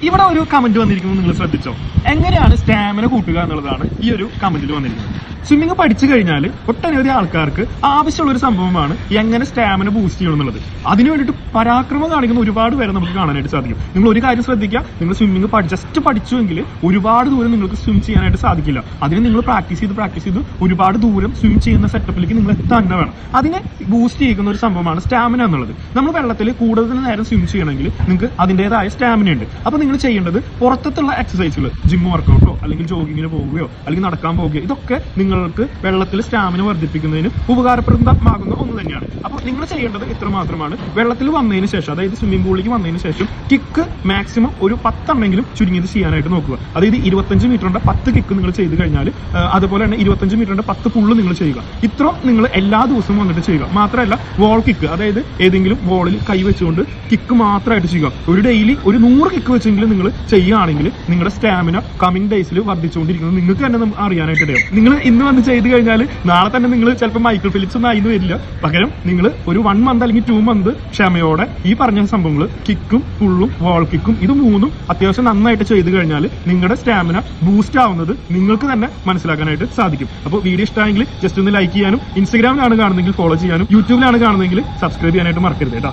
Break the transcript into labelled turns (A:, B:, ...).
A: ഇവിടെ ഒരു കമന്റ് വന്നിരിക്കുന്നത് നിങ്ങൾ ശ്രദ്ധിച്ചോ? എങ്ങനെയാണ് സ്റ്റാമിന കൂട്ടുക എന്നുള്ളതാണ് ഈ ഒരു കമന്റിൽ വന്നിരിക്കുന്നത്. സ്വിമ്മിംഗ് പഠിച്ചു കഴിഞ്ഞാൽ ഒട്ടനവധി ആൾക്കാർക്ക് ആവശ്യമുള്ള ഒരു സംഭവമാണ് എങ്ങനെ സ്റ്റാമിന ബൂസ്റ്റ് ചെയ്യണം എന്നുള്ളത്. അതിനു വേണ്ടിയിട്ട് പരാക്രമം കാണിക്കുന്ന ഒരുപാട് പേരെ നമുക്ക് കാണാനായിട്ട് സാധിക്കും. നിങ്ങൾ ഒരു കാര്യം ശ്രദ്ധിക്കുക, നിങ്ങൾ സ്വിമ്മിംഗ് ജസ്റ്റ് പഠിച്ചുവെങ്കിൽ ഒരുപാട് ദൂരം നിങ്ങൾക്ക് സ്വിം ചെയ്യാനായിട്ട് സാധിക്കില്ല. അതിന് നിങ്ങൾ പ്രാക്ടീസ് ചെയ്ത് ഒരുപാട് ദൂരം സ്വിം ചെയ്യുന്ന സെറ്റപ്പിലേക്ക് നിങ്ങൾ എത്താൻ തന്നെ വേണം. അതിനെ ബൂസ്റ്റ് ചെയ്യുന്ന ഒരു സംഭവമാണ് സ്റ്റാമിന എന്നുള്ളത്. നമ്മൾ വെള്ളത്തിൽ കൂടുതൽ നേരം സ്വിം ചെയ്യണമെങ്കിൽ നിങ്ങൾക്ക് അതിൻ്റെതായ സ്റ്റാമിന ഉണ്ട്. അപ്പൊ നിങ്ങൾ ചെയ്യേണ്ടത് പുറത്തുള്ള എക്സസൈസുകൾ, ജിം വർക്കൗട്ടോ അല്ലെങ്കിൽ ജോഗിങ്ങിന് പോവുകയോ അല്ലെങ്കിൽ നടക്കാൻ പോവുകയോ, ഇതൊക്കെ നിങ്ങൾക്ക് വെള്ളത്തിൽ സ്റ്റാമിന വർദ്ധിപ്പിക്കുന്നതിന് ഉപകാരപ്രദമാകുന്ന ഒന്ന് തന്നെയാണ്. അപ്പോൾ നിങ്ങൾ ചെയ്യേണ്ടത് ഇത്ര മാത്രമാണ്. വെള്ളത്തിൽ വന്നതിന് ശേഷം, അതായത് സ്വിമ്മിംഗ് പൂളിലേക്ക് വന്നതിന് ശേഷം കിക്ക് മാക്സിമം ഒരു 10 എണ്ണെങ്കിലും ചുരുങ്ങിയത് ചെയ്യാനായിട്ട് നോക്കുക. അതായത് 25 മീറ്ററിന്റെ 10 കിക്ക് നിങ്ങൾ ചെയ്ത് കഴിഞ്ഞാൽ, അതുപോലെ തന്നെ 25 മീറ്ററിന്റെ 10 പുള്ള് നിങ്ങൾ ചെയ്യുക. ഇത്ര നിങ്ങൾ എല്ലാ ദിവസവും വന്നിട്ട് ചെയ്യുക. മാത്രമല്ല വോൾ കിക്ക്, അതായത് ഏതെങ്കിലും വോളിൽ കൈ വെച്ചുകൊണ്ട് കിക്ക് മാത്രമായിട്ട് ചെയ്യുക. ഒരു ഡെയിലി ഒരു 100 കിക്ക് വെച്ചെങ്കിലും നിങ്ങൾ ചെയ്യുകയാണെങ്കിൽ നിങ്ങളുടെ സ്റ്റാമിന കമ്മിങ് ഡേയ്സിൽ വർദ്ധിച്ചുകൊണ്ടിരിക്കുന്നത് നിങ്ങൾക്ക് തന്നെ അറിയാനായിട്ട് ഇടയാവും. നിങ്ങൾ ഇന്ന് വന്ന് ചെയ്ത് കഴിഞ്ഞാൽ നാളെ തന്നെ നിങ്ങൾ ചിലപ്പോൾ മൈക്കിൾ ഫിലിപ്സ് ഒന്നും ആയിരുന്നു വരില്ല. പകരം നിങ്ങൾ ഒരു 1 മന്ത് അല്ലെങ്കിൽ 2 മന്ത് ക്ഷമയോടെ ഈ പറഞ്ഞ സംഭവങ്ങൾ, കിക്കും പുള്ളും വോൾ കിക്കും, ഇത് മൂന്നും അത്യാവശ്യം നന്നായിട്ട് ചെയ്ത് കഴിഞ്ഞാൽ നിങ്ങളുടെ സ്റ്റാമിന ബൂസ്റ്റ് ആവുന്നത് നിങ്ങൾക്ക് തന്നെ മനസ്സിലാക്കാനായിട്ട് സാധിക്കും. അപ്പോൾ വീഡിയോ ഇഷ്ടമായെങ്കിൽ ജസ്റ്റ് ഒന്ന് ലൈക്ക് ചെയ്യാനും, ഇൻസ്റ്റാഗ്രാമിലാണ് കാണുന്നതെങ്കിൽ ഫോളോ ചെയ്യാനും, യൂട്യൂബിലാണ് കാണുന്നതെങ്കിൽ സബ്സ്ക്രൈബ് ചെയ്യാനായിട്ട് മറക്കരുത് കേട്ടോ.